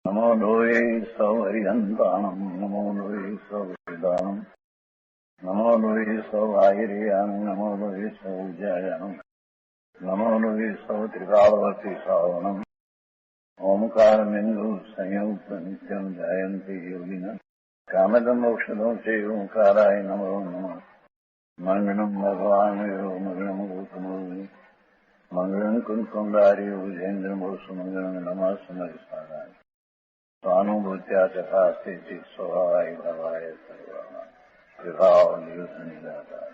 नमो लोये सौहरिहन्ताणम् नमो लोये सौहृदानम् नमो लोये सौभागिर्यानम् नमो लोये सौज्यायानम् नमो लोये सौत्रिकालवर्ति सावनम् ओंकारमिन्दु संयुक्त नित्यम् जायन्ति योगिनः कामदम् मोक्षदम् चैव ओंकाराय नमो नमः मङ्गलम् भगवान् मङ्गलम् गौतमो मंगलम कुंकुंडारी उजेन्द्रमोसु मंगलम नमः समरिसाराय स्वानुभूत्या चकास्ते चित् स्वभावाय भवाय सर्वाः विभाव निदाताय।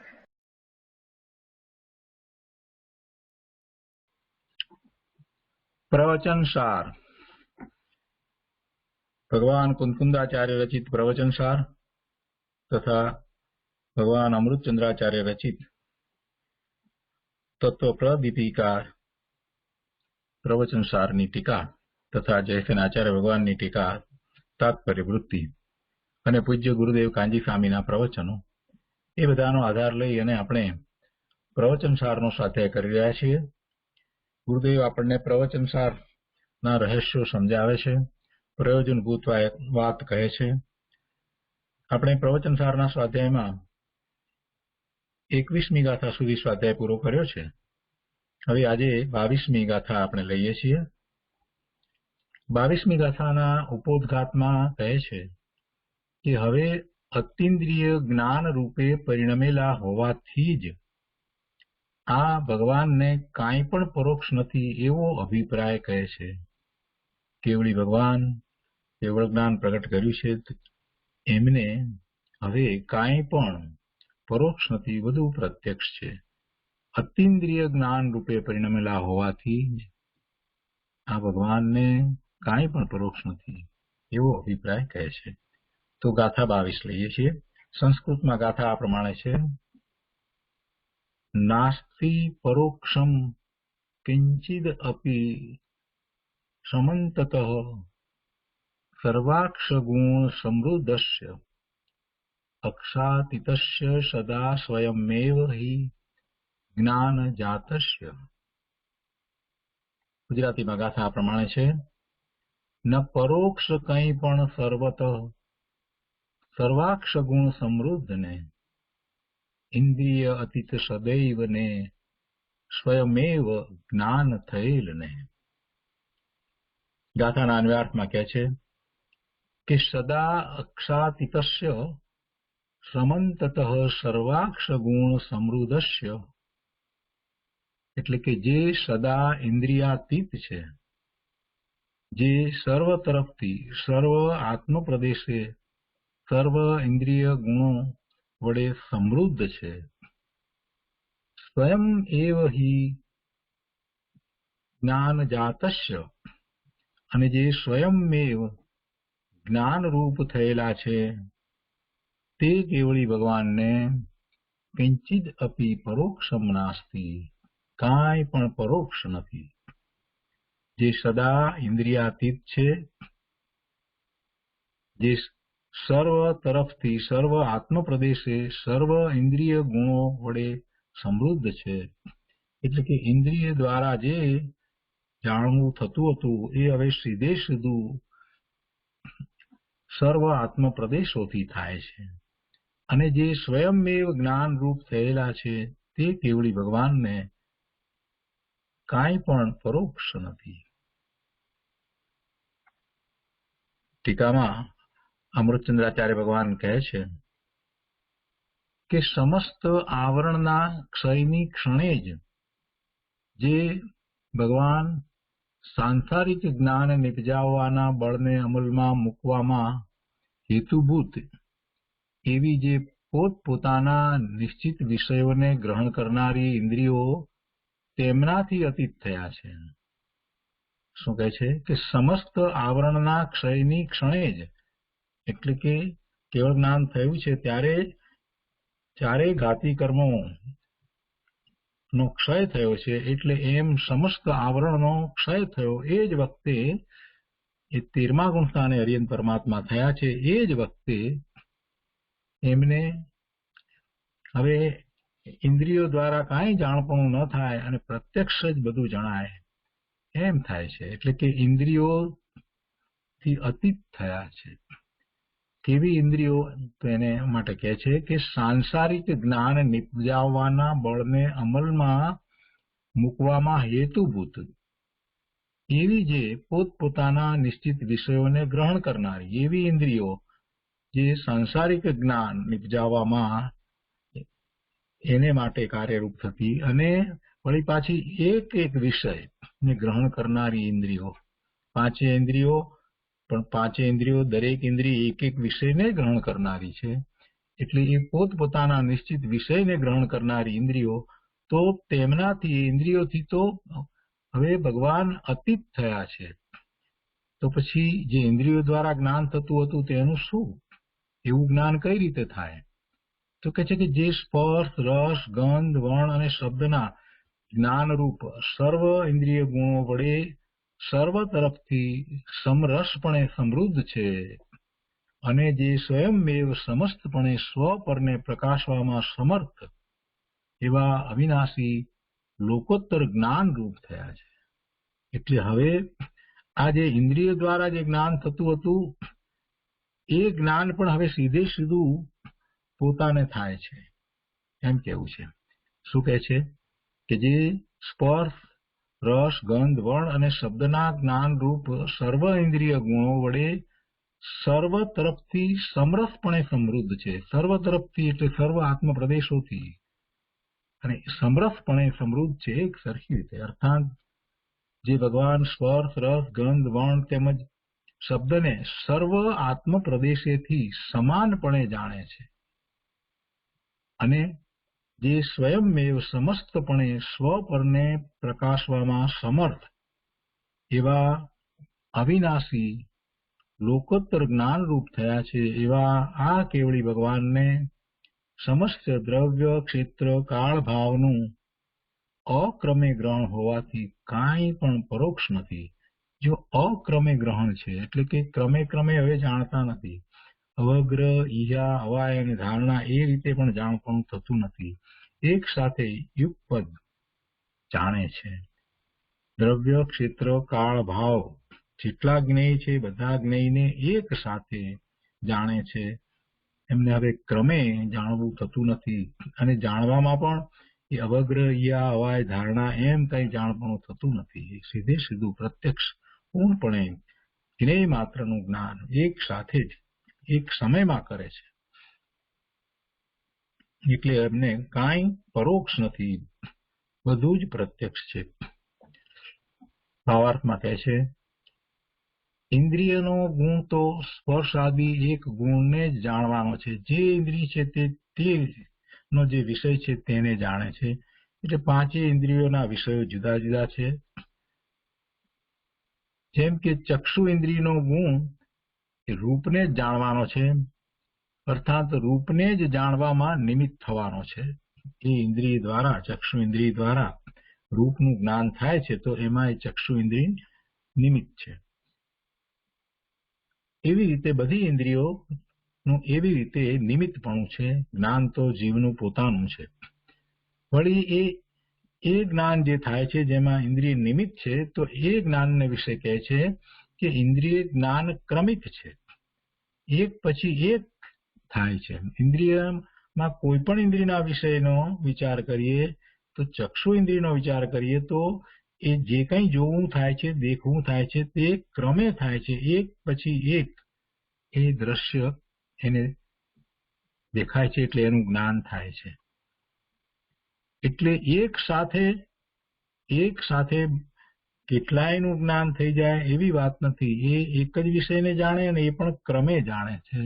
प्रवचन सार भगवान कुंकुंदाचार्य रचित प्रवचन सार तथा भगवान अमृतचंद्राचार्य रचित तत्व प्रदीपिका प्रवचन सारनी टीका तथा जयसेन आचार्य भगवाननी टीका तात्पर्य वृत्ति અને પૂજ્ય ગુરુદેવ કાંજી સ્વામીના પ્રવચનો એ બધાનો આધાર લઈ અને આપણે પ્રવચન સારનો સ્વાધ્યાય કરી રહ્યા છીએ. ગુરુદેવ આપણને પ્રવચન સારના રહસ્યો સમજાવે છે, પ્રયોજનભૂત વાત કહે છે. આપણે પ્રવચન સારના સ્વાધ્યાયમાં 21મી ગાથા સુધી સ્વાધ્યાય પૂરો કર્યો છે. હવે આજે 22મી ગાથા આપણે લઈએ છીએ. 22મી ગાથાના ઉपोद्घातમાં કહે છે કે હવે અતિન્દ્રિય જ્ઞાન રૂપે પરિણમેલા હોવાથી જ આ ભગવાનને કાંઈ પણ પરોક્ષ નથી એવો અભિપ્રાય કહે છે. કેવળી ભગવાન કેવળ જ્ઞાન પ્રગટ કર્યું છે એમને હવે કાંઈ પણ પરોક્ષ નથી, બધું પ્રત્યક્ષ છે. અતિન્દ્રિય જ્ઞાન રૂપે પરિણમેલા હોવાથી આ ભગવાનને કાંઈ પણ પરોક્ષ નથી એવો અભિપ્રાય કહે છે. તો ગાથા 22 લઈએ છીએ. સંસ્કૃતમાં ગાથા આ પ્રમાણે છે: નાસ્તિ પરોક્ષમ કિંચિદ અપી સમંતતઃ સર્વાક્ષ ગુણ સમૃદ્ધસ્ય અક્ષાતીતસ્ય સદા સ્વયમેવ હિ જ્ઞાન જાતસ્ય. ગુજરાતીમાં ગાથા આ પ્રમાણે છે: ન પરોક્ષ કંઈ પણ સર્વત સર્વાક્ષ ગુણ સમૃદ્ધને ઇન્દ્રિય અતીત સદૈવ ને સ્વયમેવ જ્ઞાન થયેલને. ગાથાના અન્વયાર્થમાં કહે છે કે સદા અક્ષાતીતસ્ય સમંતતઃ સર્વાક્ષ ગુણ સમૃદ્ધસ્ય, એટલે કે જે સદા ઇન્દ્રિયાતીત છે, જે સર્વ તરફથી સર્વ આત્મપ્રદેશે સર્વ ઇન્દ્રિય ગુણો વડે સમૃદ્ધ છે. સ્વયં એવ હિ જ્ઞાન જાતસ્ય, અને જે સ્વયંમેવ જ્ઞાનરૂપ થયેલા છે તે કેવળી ભગવાનને કિંચિદ અપી પરોક્ષમ નાસ્તિ, કાંઈ પણ પરોક્ષ નથી. જે સદા ઇન્દ્રિયાતીત છે, જે સર્વ તરફથી સર્વ આત્મપ્રદેશે સર્વ ઇન્દ્રિય ગુણો વડે સમૃદ્ધ છે, એટલે કે ઇન્દ્રિય દ્વારા જે જાણવું થતું હતું એ હવે સીધે સીધું સર્વ આત્મપ્રદેશોથી થાય છે. અને જે સ્વયંમેવ જ્ઞાનરૂપ થયેલા છે તે કેવળી ભગવાનને કાંઈ પણ પરોક્ષ નથી. ટીકામાં અમૃતચંદ્રાચાર્ય ભગવાન કહે છે કે સમસ્ત આવરણના ક્ષયની ક્ષણે જ જે ભગવાન સાંસારિક જ્ઞાન નિપજાવવાના બળને અમલમાં મૂકવામાં હેતુભૂત એવી જે પોતપોતાના નિશ્ચિત વિષયોને ગ્રહણ કરનારી ઇન્દ્રિયો તેમનાથી અતીત થયા છે. શું કહે છે કે સમસ્ત આવરણના ક્ષયની ક્ષણે જ, એટલે કે કેવળ જ્ઞાન થયું છે ત્યારે ચારે ઘાતી કર્મો નો ક્ષય થયો છે, એટલે એમ સમસ્ત આવરણનો ક્ષય થયો એ જ વખતે એ 13મા ગુણસ્થાને હરિયન પરમાત્મા થયા છે. એ જ વખતે એમને હવે ઇન્દ્રિયો દ્વારા કાંઈ જાણપણું ન થાય અને પ્રત્યક્ષ જ બધું જણાય એમ થાય છે. એટલે કે ઇન્દ્રિયો થી અતીત થયા છે. કેવી ઇન્દ્રિયો? તો એને માટે કહે છે કે સાંસારિક જ્ઞાન નિપજાવવાના બળને અમલમાં મૂકવામાં હેતુભૂત એવી જે પોતપોતાના નિશ્ચિત વિષયોને ગ્રહણ કરનારી એવી ઇન્દ્રિયો જે સાંસારિક જ્ઞાન નિપજાવવામાં એને માટે કાર્યરૂપ થતી અને વળી પાછી એક એક વિષય ને ગ્રહણ કરનારી ઇન્દ્રિયો. પાંચે ઇન્દ્રિયો, પણ પાંચે ઇન્દ્રિયો દરેક ઇન્દ્રિય એક એક વિષયને ગ્રહણ કરનારી છે. એટલે એ પોતપોતાના નિશ્ચિત વિષયને ગ્રહણ કરનારી ઇન્દ્રિયો, તો તેમનાથી ઇન્દ્રિયોથી તો હવે ભગવાન અતીત થયા છે. તો પછી જે ઇન્દ્રિયો દ્વારા જ્ઞાન થતું હતું તેનું શું? એવું જ્ઞાન કઈ રીતે થાય? તો કહે છે કે જે સ્પર્શ, રસ, ગંધ, વર્ણ અને શબ્દના જ્ઞાનરૂપ સર્વ ઇન્દ્રિય ગુણો વડે સર્વ તરફથી સમરસપણે સમૃદ્ધ છે અને જે સ્વયંમેવ સમસ્તપણે સ્વપરને પ્રકાશવામાં સમર્થ એવા અવિનાશી લોકોત્તર જ્ઞાન રૂપ થયા છે. એટલે હવે આ જે ઇન્દ્રિય દ્વારા જે જ્ઞાન થતું હતું એ જ્ઞાન પણ હવે સીધે સીધું પોતાને થાય છે, એમ કેવું છે. શું કહે છે કે જે સ્પર્શ, રસ, ગંધ, વર્ણ અને શબ્દના જ્ઞાન રૂપ સર્વ ઇન્દ્રિય ગુણો વડે સર્વ તરફથી સમરસપણે સમૃદ્ધ છે. સર્વ તરફથી એટલે સર્વ આત્મ પ્રદેશોથી અને સમરસપણે સમૃદ્ધ છે એક સરખી રીતે. અર્થાત જે ભગવાન સ્પર્શ, રસ, ગંધ, વર્ણ તેમજ શબ્દને સર્વ આત્મ પ્રદેશેથી સમાનપણે જાણે છે અને જે સ્વયંમેવ સમસ્તપણે સ્વપરને પ્રકાશવામાં સમર્થ એવા અવિનાશી લોકોત્તર જ્ઞાનરૂપ થયા છે, એવા આ કેવળી ભગવાનને સમસ્ત દ્રવ્ય, ક્ષેત્ર, કાળ ભાવનું અક્રમે ગ્રહણ હોવાથી કાંઈ પણ પરોક્ષ નથી. જો અક્રમે ગ્રહણ છે એટલે કે ક્રમે ક્રમે હવે જાણતા નથી. અવગ્ર, ઈયા, અવાય અને ધારણા એ રીતે પણ જાણપણું થતું નથી. એક સાથે યુગપદ જાણે છે. દ્રવ્ય, ક્ષેત્ર, કાળ, ભાવ જેટલા જ્ઞેય છે બધા જ્ઞેયને એક સાથે જાણે છે. એમને હવે ક્રમે જાણવું થતું નથી અને જાણવામાં પણ એ અવગ્ર, ઈયા, અવાય, ધારણા એમ કઈ જાણપણું થતું નથી. સીધે સીધું પ્રત્યક્ષ પૂર્ણપણે જ્ઞેય માત્રનું જ્ઞાન એક સાથે જ એક સમયમાં કરે છે. એટલે એમને કાંઈ પરોક્ષ નથી, બધું જ પ્રત્યક્ષ છે. ભાવાર્થમાં કહે છે ઇન્દ્રિયનો ગુણ તો સ્પર્શ આદિ એક ગુણને જ જાણવાનો છે. જે ઇન્દ્રિય છે તેનો જે વિષય છે તેને જાણે છે. એટલે પાંચે ઇન્દ્રિયોના વિષયો જુદા જુદા છે. જેમ કે ચક્ષુ ઇન્દ્રિયનો ગુણ એ રૂપને જ જાણવાનો છે, અર્થાત રૂપને જ જાણવામાં નિમિત્ત થવાનો છે. એ ઇન્દ્રિય દ્વારા, ચક્ષુ ઇન્દ્રિય દ્વારા રૂપનું જ્ઞાન થાય છે તો એમાં એ ચક્ષુ ઇન્દ્રિય નિમિત્ત છે. એવી રીતે બધી ઇન્દ્રિયોનું એવી રીતે નિમિત્તપણું છે. જ્ઞાન તો જીવનું પોતાનું છે. વળી એ જ્ઞાન જે થાય છે જેમાં ઇન્દ્રિય નિમિત્ત છે તો એ જ્ઞાનને વિશે કહે છે કે ઇન્દ્રિય જ્ઞાન ક્રમિક છે, એક પછી એક થાય છે. ઇન્દ્રિયમાં કોઈ પણ ઇન્દ્રિયના વિષયનો વિચાર કરીએ તો ચક્ષુ ઇન્દ્રિયનો વિચાર કરીએ તો એ જે કંઈ જોવું થાય છે, દેખવું થાય છે તે ક્રમે થાય છે. એક પછી એક એ દ્રશ્ય એને દેખાય છે એટલે એનું જ્ઞાન થાય છે. એટલે એક સાથે કેટલાયનું જ્ઞાન થઈ જાય એવી વાત નથી. એ એક જ વિષયને જાણે અને એ પણ ક્રમે જાણે છે.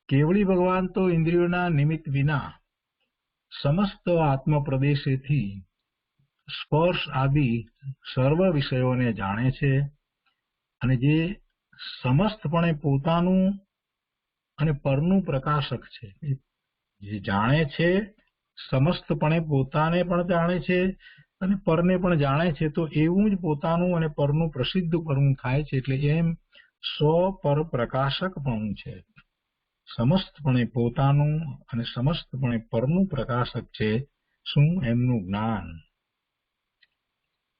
કેવળી ભગવાન તો ઇન્દ્રિયોના નિમિત્ત વિના સમસ્ત આત્મ પ્રદેશેથી સ્પર્શ આદિ સર્વ વિષયોને જાણે છે અને જે સમસ્તપણે પોતાનું અને પરનું પ્રકાશક છે. જે જાણે છે સમસ્તપણે પોતાને પણ જાણે છે અને પરને પણ જાણે છે તો એવું જ પોતાનું અને પરનું પ્રસિદ્ધ પરનું થાય છે. એટલે એમ સ્વ પર પ્રકાશક પણ છે. સમસ્તપણે પોતાનું અને સમસ્તપણે પરનું પ્રકાશક છે શું? એમનું જ્ઞાન.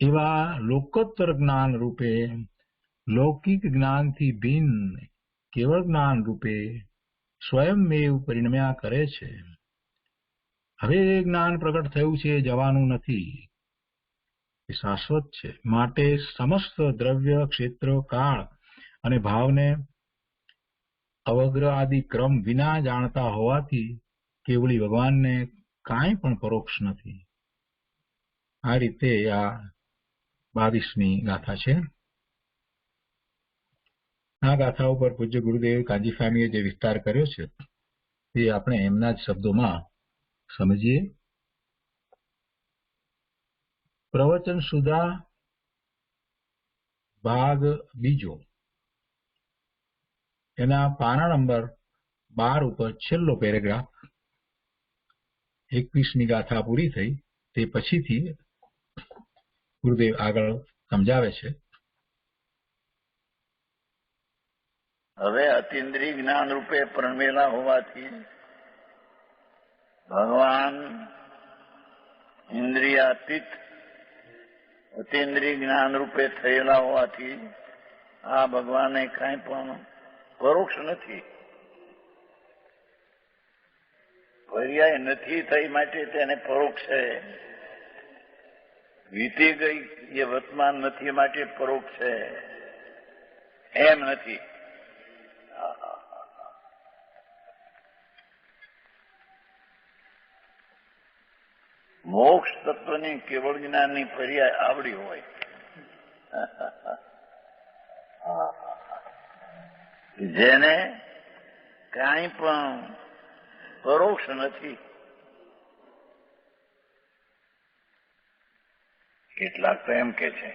એવા લોકોત્તર જ્ઞાન રૂપે લૌકિક જ્ઞાનથી ભિન્ન કેવળ જ્ઞાન રૂપે સ્વયંમેવ પરિણમ્યા કરે છે. હવે એ જ્ઞાન પ્રગટ થયું છે, જવાનું નથી, એ શાશ્વત છે. માટે સમસ્ત દ્રવ્ય, ક્ષેત્ર, કાળ અને ભાવને અવગ્ર આદિ ક્રમ વિના જાણતા હોવાથી કેવળી ભગવાનને કાંઈ પણ પરોક્ષ નથી. આ રીતે આ 22મી ગાથા છે. આ ગાથા ઉપર પૂજ્ય ગુરુદેવ કાંજી સ્વામીએ જે વિસ્તાર કર્યો છે તે આપણે એમના જ શબ્દોમાં સમજીએ. પ્રવચન સુધા ભાગ બીજો, એના પાના નંબર 12 ઉપર છેલ્લો પેરેગ્રાફ. 21મી ગાથા પૂરી થઈ તે પછીથી ગુરુદેવ આગળ સમજાવે છે. હવે અતિન્દ્રિય જ્ઞાન રૂપે પ્રણમેલા હોવાથી ભગવાન ઇન્દ્રિયાતીત અતિન્દ્રિય જ્ઞાન રૂપે થયેલા હોવાથી આ ભગવાનને કાંઈ પણ પરોક્ષ નથી. પર્યાય નથી થઈ માટે તેને પરોક્ષ છે. વીતી ગઈ એ વર્તમાન નથી માટે પરોક્ષ છે, એમ નથી. મોક્ષ તત્વની કેવળ જ્ઞાનની પર્યાય આવડી હોય, જેને કાંઈ પણ પરોક્ષ નથી. કેટલાક તો એમ કે છે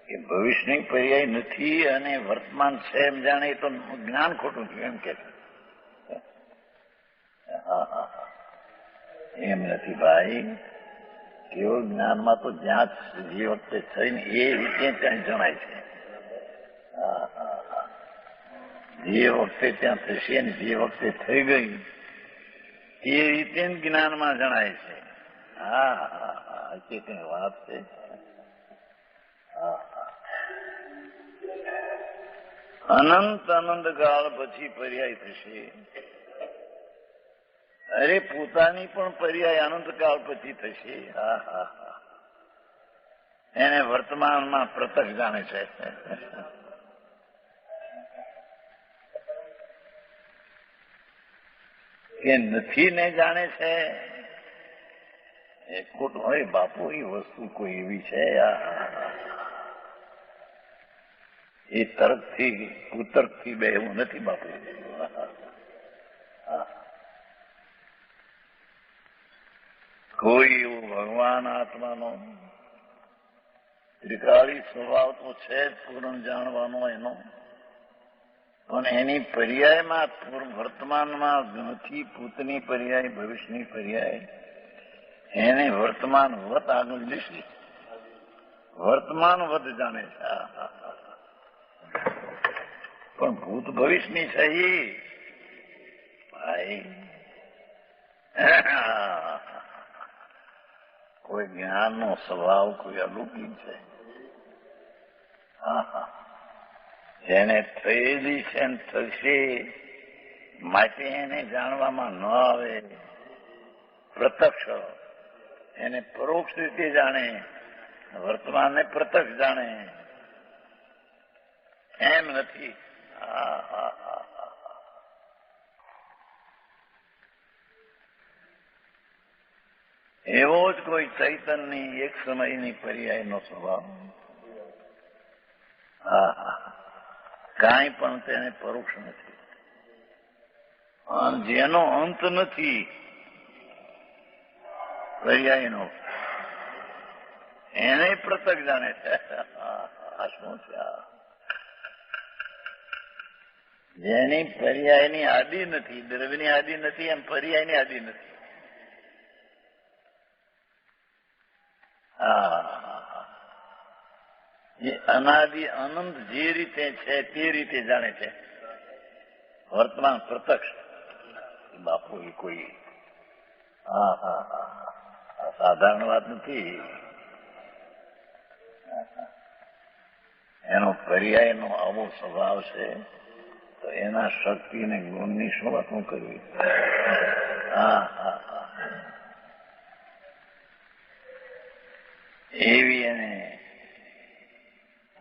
કે ભવિષ્યની પર્યાય નથી અને વર્તમાન છે એમ જાણે તો જ્ઞાન ખોટું થયું એમ કે છે. એમ નથી ભાઈ. કેવળ જ્ઞાનમાં તો જ્યાં જે વખતે થઈને એ રીતે ત્યાં જણાય છે. જે વખતે ત્યાં થશે ને જે વખતે થઈ ગઈ એ રીતે જ્ઞાનમાં જણાય છે. કઈ વાત છે. અનંત કાળ પછી પર્યાય થશે. અરે પોતાની પણ પર્યાય અનંતકાળ પછી થશે. એને વર્તમાનમાં પ્રત્યક્ષ જાણે છે. કે નથી ને જાણે છે એ ખોટું. હવે બાપુ એ વસ્તુ કોઈ એવી છે એ તર્કથી કુતર્કથી બે એવું નથી બાપુ. કોઈ એવું ભગવાન આત્માનો ત્રિકાળી સ્વભાવ તો છે જ પૂર્ણ જાણવાનો એનો, પણ એની પર્યાયમાં વર્તમાનમાં નથી. ભૂતની પર્યાય, ભવિષ્યની પર્યાય, એને વર્તમાન વત આગળ લેશે. વર્તમાન વત જાણે છે. પણ ભૂત ભવિષ્યની છે એ ભાઈ કોઈ જ્ઞાનનો સ્વભાવ કોઈ અલૌકિક છે. જેને થયેલી છે ને થશે માટે એને જાણવામાં ન આવે. પ્રત્યક્ષ એને પરોક્ષ રીતે જાણે, વર્તમાનને પ્રત્યક્ષ જાણે, એમ નથી. એવો જ કોઈ ચૈતનની એક સમયની પર્યાયનો સ્વભાવ. કાંઈ પણ તેને પરોક્ષ નથી. જેનો અંત નથી પર્યાયનો, એને પ્રત્યક્ષ જાણે છે. આ શું છે? જેની પર્યાયની આદિ નથી, દ્રવ્યની આદિ નથી, એમ પર્યાયની આદિ નથી. એ અનાદિ અનંત જે રીતે છે તે રીતે જાણે છે. વર્તમાન પ્રત્યક્ષ બાપુ એ કોઈ સાધારણ વાત નથી. એનો પર્યાયનો આવો સ્વભાવ છે તો એના શક્તિ અને ગુણની શું વાત કરવી? હા હા હા, એવી એને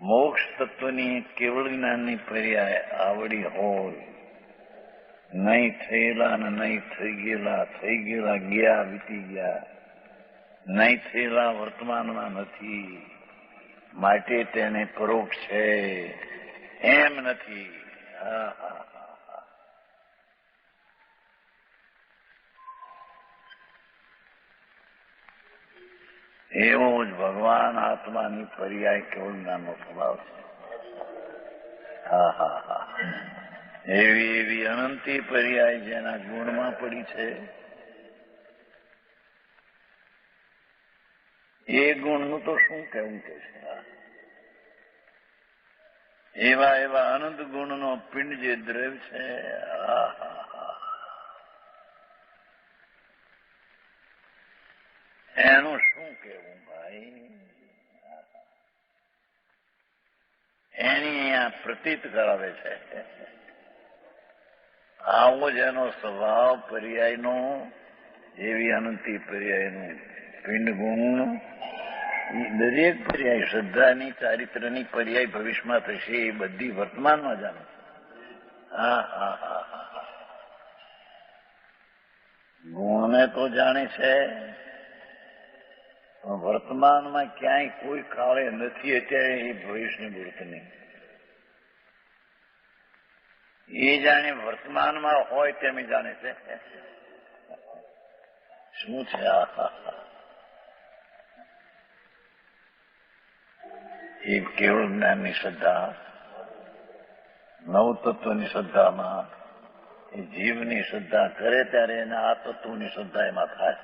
મોક્ષ તત્વની કેવળ જ્ઞાનની પર્યાય આવડી હોય, નહીં થયેલા ને નહીં થઈ ગયેલા ગયા વીતી ગયા, નહીં થયેલા વર્તમાનમાં નથી, માટે તેને પરોક્ષ છે એમ નથી. હા હા હા, એવો જ ભગવાન આત્માની પર્યાય કેવળ જ્ઞાનનો સ્વભાવ છે. હા હા હા, એવી એવી અનંતી પર્યાય જેના ગુણમાં પડી છે, એ ગુણનું તો શું કહેવું કે છે? એવા એવા અનંત ગુણનો પિંડ જે દ્રવ્ય છે, એનું શું કહેવું ભાઈ? એની અહીંયા પ્રતીત કરાવે છે. આવો જ એનો સ્વભાવ પર્યાયનો, એવી અનંતી પર્યાયનું પિંડ ગુણ, દરેક પર્યાય શ્રદ્ધાની ચારિત્રની પર્યાય ભવિષ્યમાં થશે, એ બધી વર્તમાનમાં જાણે. હા હા હા હા, ગુણને તો જાણે છે, પણ વર્તમાનમાં ક્યાંય કોઈ કાળે નથી અત્યારે એ ભવિષ્યની મૂર્ત નહીં. એ જાણે વર્તમાનમાં હોય તેમ જાણે છે. શું છે આ? એ કેવળ જ્ઞાનની શ્રદ્ધા, નવ તત્વની શ્રદ્ધામાં એ જીવની શ્રદ્ધા કરે ત્યારે એને આ તત્વની શ્રદ્ધા એમાં થાય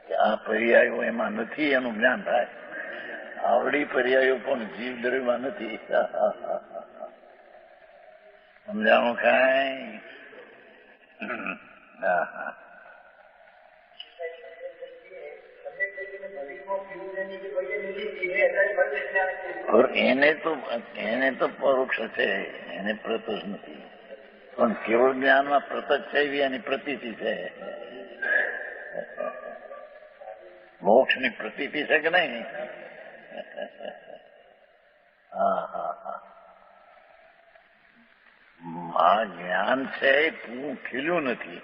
કે આ પર્યાયો એમાં નથી, એનું જ્ઞાન થાય. આવડી પર્યાયો પણ જીવ દ્રવ્યમાં નથી. સમજાણું કાંઈ? હા હા, એને તો પરોક્ષ છે, એને પ્રત્યક્ષ નથી. પણ કેવળ જ્ઞાનમાં પ્રત્યક્ષ છે એવી એની પ્રતીતિ છે. મોક્ષની પ્રતીતિ છે કે નહીં? હા હા હા, આ જ્ઞાન છે એ પૂરું ખીલ્યું નથી,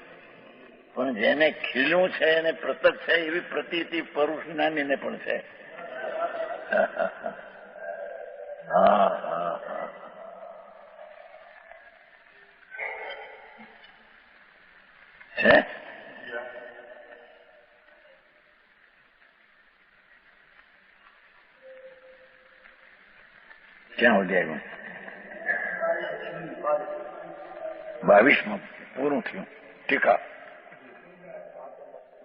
પણ જેને ખીલ્યું છે એને પ્રત્યક્ષ છે એવી પ્રતીતિ પરુષ જ્ઞાનીને પણ છે. હા હા હા, છે. ક્યાં સુધી આવ્યું? 22માં પૂરું થયું. ટીકા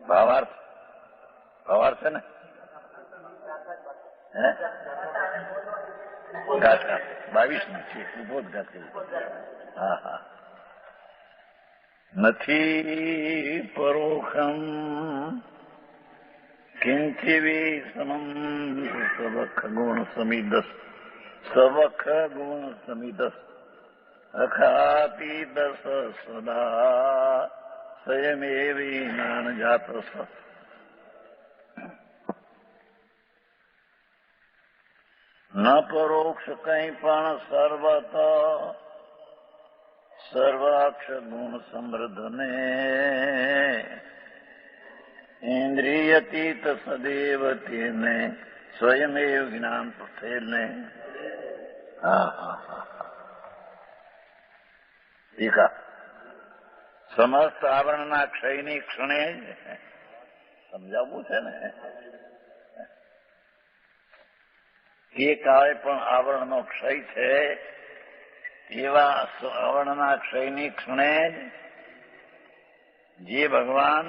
ભાવાર્થ છે ને? હે, ગાથા 22 છે, ઉભો જ ગાથ કરી. હા હા, નથી પરોક્ષમ કિંચિવી સમમ સવખ ગુણ સમિદસ અખાપી દસ સદા સ્વયમેવી જ્ઞાન જાત. ન પરોક્ષ કંઈ પણ સર્વત સર્વાક્ષ ગુણ સમૃદ્ધને ઇન્દ્રિયતીત સદેવ તેને સ્વયમેવ જ્ઞાન થયેલને. હા હા હા, ટીકા સમસ્ત આવરણના ક્ષયની ક્ષણે સમજાવવું છે ને, એ કાળે પણ આવરણનો ક્ષય છે, એવા આવરણના ક્ષયની ક્ષણે જે ભગવાન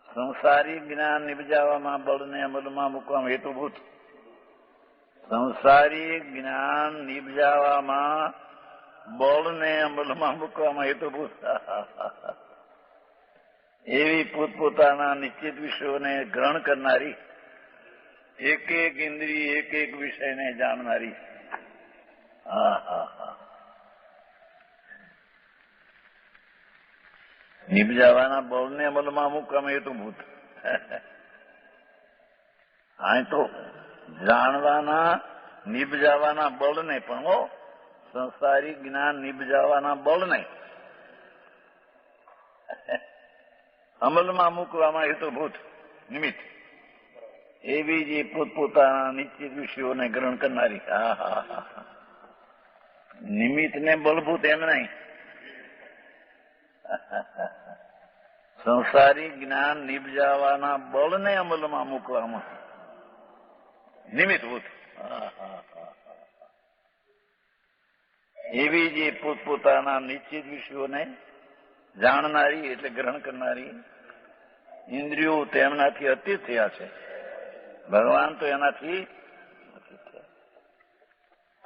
સંસારી જ્ઞાન નિપજાવવામાં બળને અમલમાં મૂકવામાં હેતુભૂત, સંસારી જ્ઞાન નિપજાવવામાં બળને અમલમાં મૂકવામાં હેતુભૂત એવી પોતપોતાના નિશ્ચિત વિષયોને ગ્રહણ કરનારી, એક એક ઇન્દ્રિય એક એક વિષયને જાણનારી હા હા હા. નિપજાવાના બળને અમલમાં મૂકવામાં હેતુભૂત. આ તો જાણવાના નિપજાવાના બળને પણ હો, સંસારી જ્ઞાન નિપજાવાના બળને અમલમાં મૂકવામાં હેતુભૂત નિમિત્ત એવી જે પોતપોતાના નિશ્ચિત વિષયોને ગ્રહણ કરનારી. હા હા હા. નિમિત્તને બળભૂત એમ નહીં, સંસારી જ્ઞાન નિપજાવાના બળને અમલમાં મૂકવામાં નિમિત્તભૂત. એવી જે પોતપોતાના નિશ્ચિત વિષયોને જાણનારી એટલે ગ્રહણ કરનારી ઇન્દ્રિયો તેમનાથી અતીત થયા છે. ભગવાન તો એનાથી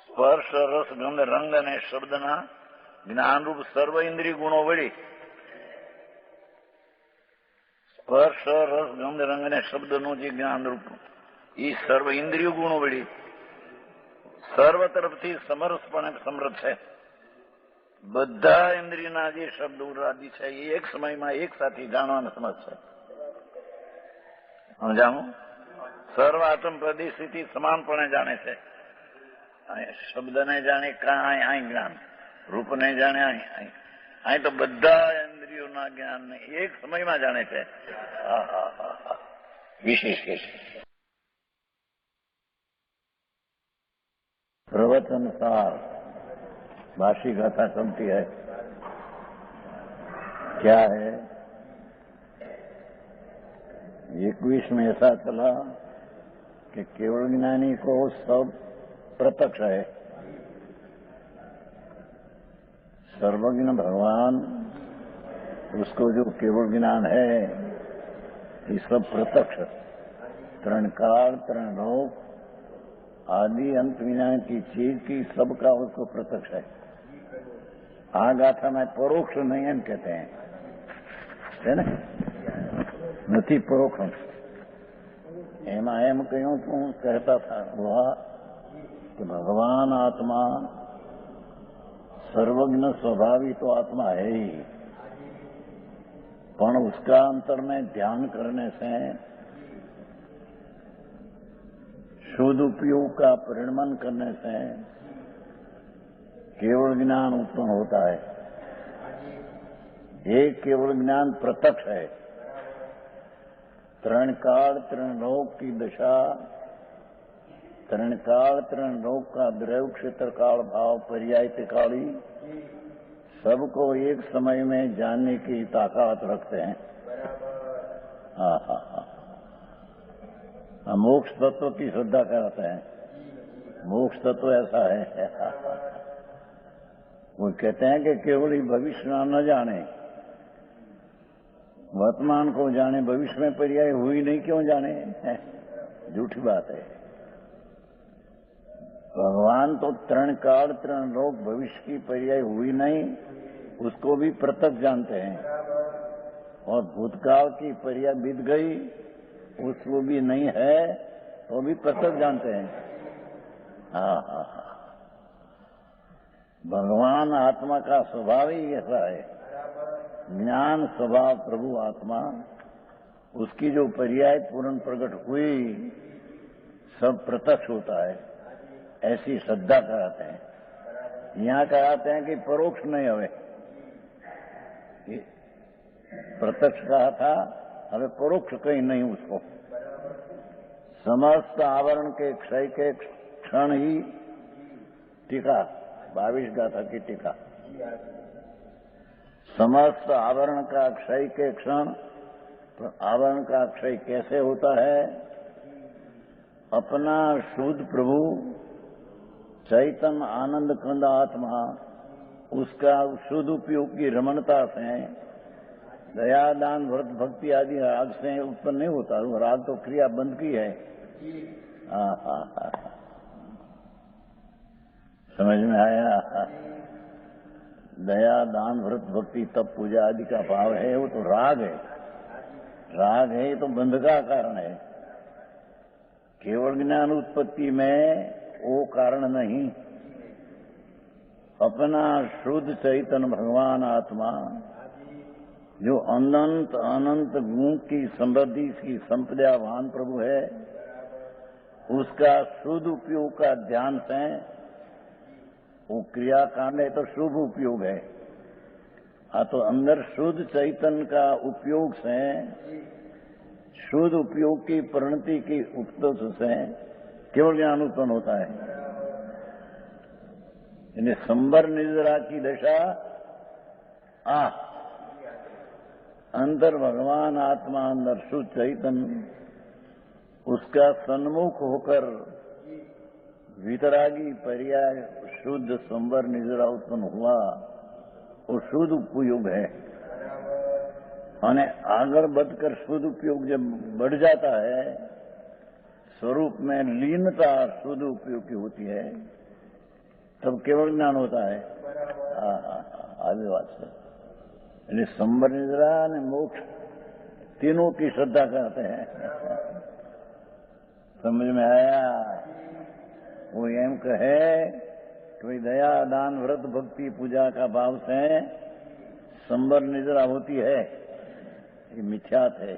સ્પર્શ, રસ, ગંધ, રંગ અને શબ્દના જ્ઞાનરૂપ સર્વ ઇન્દ્રિય ગુણો વળી, સ્પર્શ, રસ, ગંધ, રંગ અને શબ્દનું જે જ્ઞાનરૂપ એ સર્વ ઇન્દ્રિય ગુણો વળી સર્વ તરફથી સમરસપણે સમૃદ્ધ છે. બધા ઇન્દ્રિયના જે શબ્દ ઉરાદી છે એ એક સમયમાં એક સાથે જાણવાનો સમજ છે. સમજાવું? સર્વ આત્મ પ્રદેશથી સમાનપણે જાણે છે. શબ્દને જાણે અહીં જ્ઞાન, રૂપને જાણે અહીં તો બધા ઇન્દ્રિયોના જ્ઞાનને એક સમયમાં જાણે છે. વિશેષ કે છે. प्रवचन सार बाशी गाथा चलती है. क्या है? 21 में ऐसा चला कि केवल ज्ञानी को सब प्रत्यक्ष है. सर्वज्ञ भगवान उसको जो केवल ज्ञान है ये सब प्रत्यक्ष, तरण काल, तरण लोक आदि अंत विना की चीज की सबका उसको प्रत्यक्ष है. आ गाथा में परोक्ष नहीं एम कहते हैं, है ना? नहीं परोक्ष. एमा एम क्यों तू कहता था वह कि भगवान आत्मा सर्वज्ञ स्वभावी तो आत्मा है ही, पर उसका अंतर में ध्यान करने से शुद्ध उपयोग का परिणमन करने से केवल ज्ञान उत्पन्न होता है. एक केवल ज्ञान प्रत्यक्ष है. तरण काल, तरण लोक की दशा, तरण काल, तरण लोक का द्रव्य, क्षेत्र, काल, भाव, पर्याय, त्रिकाली सबको एक समय में जानने की ताकत रखते हैं. हाँ हाँ हाँ. मोक्ष तत्व की श्रद्धा कराते हैं. मोक्ष तत्व ऐसा है. वो कहते हैं कि केवल ही भविष्य न जाने, वर्तमान को जाने, भविष्य में पर्याय हुई नहीं क्यों जाने? झूठी बात है. भगवान तो तरण काल, तरण लोक, भविष्य की पर्याय हुई नहीं उसको भी प्रत्यक्ष जानते हैं, और भूतकाल की पर्याय बीत गई उसको भी नहीं है तो भी प्रत्यक्ष जानते हैं. हाँ हाँ हाँ. भगवान आत्मा का स्वभाव ही ऐसा है. ज्ञान स्वभाव प्रभु आत्मा, उसकी जो पर्याय पूर्ण प्रकट हुई सब प्रत्यक्ष होता है. ऐसी श्रद्धा कराते हैं. यहाँ कराते हैं कि परोक्ष नहीं हवे. प्रत्यक्ष कहा था, हमें परोक्ष कहीं नहीं उसको. समस्त आवरण के क्षय के क्षण ही टीका, 22 गाथा की टीका. समस्त आवरण का क्षय के क्षण. आवरण का क्षय कैसे होता है? अपना शुद्ध प्रभु चैतन्य आनंद कंद आत्मा, उसका शुद्ध उपयोग की रमणता से दया, दान, व्रत, भक्ति आदि राग से उत्पन्न नहीं होता. राग तो क्रिया बंद की है. समझ में आया? दया, दान, व्रत, भक्ति, तप, पूजा आदि का भाव है, वो तो राग है. राग है तो बंध का कारण है. केवल ज्ञान उत्पत्ति में वो कारण नहीं. अपना शुद्ध चैतन्य भगवान आत्मा जो अनंत अनंत गुण की समृद्धि की संपदावान प्रभु है, उसका शुद्ध उपयोग का ध्यान से, वो क्रियाकांड है तो शुभ उपयोग है। तो अंदर शुद्ध चैतन्य का उपयोग से, शुद्ध उपयोग की परिणति की उपदेश से केवल ज्ञान उत्पन्न होता है। यानी संबर निद्रा की दशा अंदर भगवान आत्मा, अंदर शुद्ध चैतन्य, उसका सन्मुख होकर वितरागी पर्याय शुद्ध संबर निद्रा उत्पन्न हुआ, वो शुद्ध उपयोग है। और आगे बढ़कर शुद्ध उपयोग जब बढ़ जाता है, स्वरूप में लीनता शुद्ध उपयोग की होती है, तब केवल ज्ञान होता है। आगे बात से संबर निद्रा ने मोक्ष तीनों की श्रद्धा करते हैं। समझ में आया? वो एम कहे कि दया दान व्रत भक्ति पूजा का भाव से संबर निद्रा होती है, ये मिथ्यात है,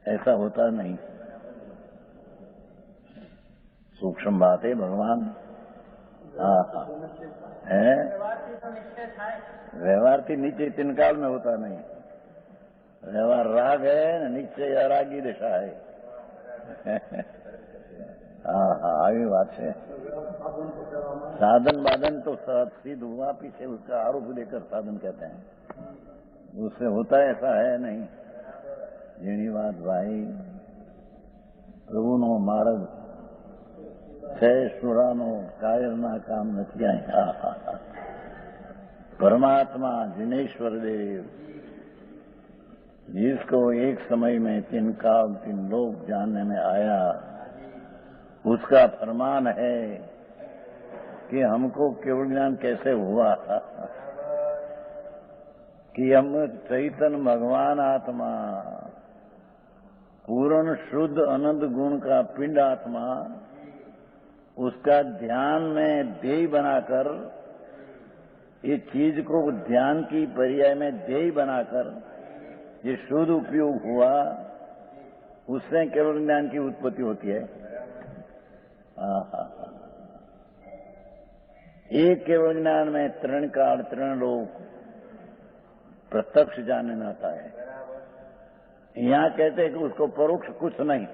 ऐसा होता नहीं। सूक्ष्म बात है भगवान। है व्यवहार थी नीचे तीन काल में होता नहीं। व्यवहार राग है, नीचे अरागी दशा है। आगे बात है। साधन बाधन तो सिद्ध हुआ, पीछे उसका आरोप लेकर साधन कहते हैं, उससे होता ऐसा है नहीं। जेनी बात भाई प्रभु नो मार्ग છે સુરાનો કાયરના કામ નથી આયા। परमात्मा जिनेश्वर देव, जिसको एक समय में तीन काल तीन लोक जानने में आया, उसका फरमान है कि हमको केवल ज्ञान कैसे हुआ कि हम चैतन्य भगवान आत्मा, पूर्ण शुद्ध अनंत गुण का पिंड आत्मा, उसका ध्यान में ध्येय बनाकर, ये चीज को ध्यान की पर्याय में ध्येय बनाकर ये शुद्ध उपयोग हुआ, उससे केवल ज्ञान की उत्पत्ति होती है। एक केवल ज्ञान में तृण काल तृण लोक प्रत्यक्ष जानने में आता है। यहां कहते हैं कि उसको परोक्ष कुछ नहीं।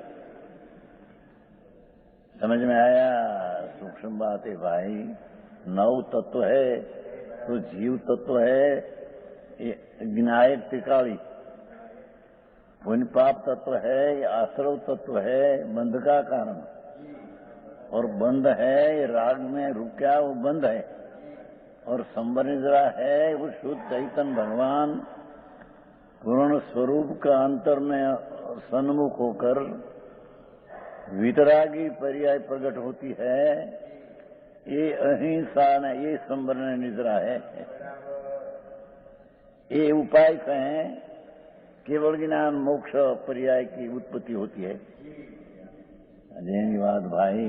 समझ में आया? सूक्ष्म बात है भाई। नव तत्व है तो जीव तत्व है, ज्ञायक त्रिकाली, पुण्य पाप तत्व है, आश्रव तत्व है, बंध का कारण, और बंध है राग में रुका, वो बंध है, और संबर निद्रा है वो शुद्ध चैतन्य भगवान पूर्ण स्वरूप का अंतर में सन्मुख होकर वितरागी पर्याय प्रकट होती है। ये अहिंसा न, ये संवरण निद्रा है। ये उपाय से केवल ज्ञान मोक्ष पर्याय की उत्पत्ति होती है। धन्यवाद भाई।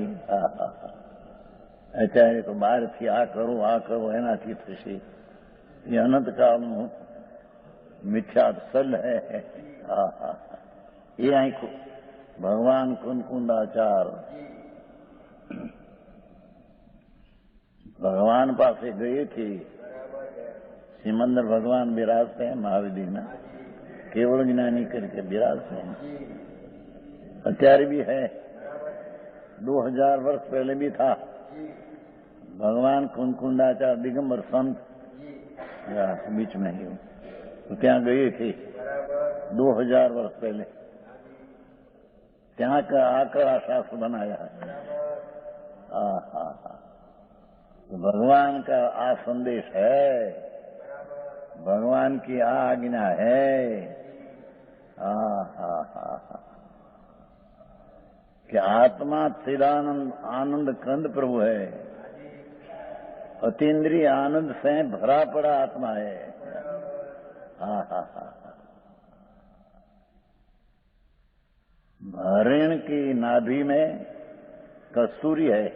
અત્યારે તો બહારથી આ કરો એનાથી થશે, એ અનંત કાળનું મિથ્યા सल है। ये आंखों भगवान कुंकुंदाचार भगवान पासे गए थे। सिमंदर भगवान विराजते हैं महाविधि में, केवल ज्ञानी करके विराजते हैं। અત્યારે भी है, 2000 वर्ष पहले भी था। भगवान कुंकुंदाचार दिगंबर संत बीच में ही तो ત્યાં गए थे 2000 वर्ष पहले। ત્યાં का आकड़ा शास्त्र बनाया है। तो भगवान का आ संदेश है, भगवान की आज्ञा है। कि आत्मा चिदानंद आनंद कंद प्रभु है, अतीन्द्रिय आनंद से भरा पड़ा आत्मा है। हरिण की नाभि में कस्तूरी है,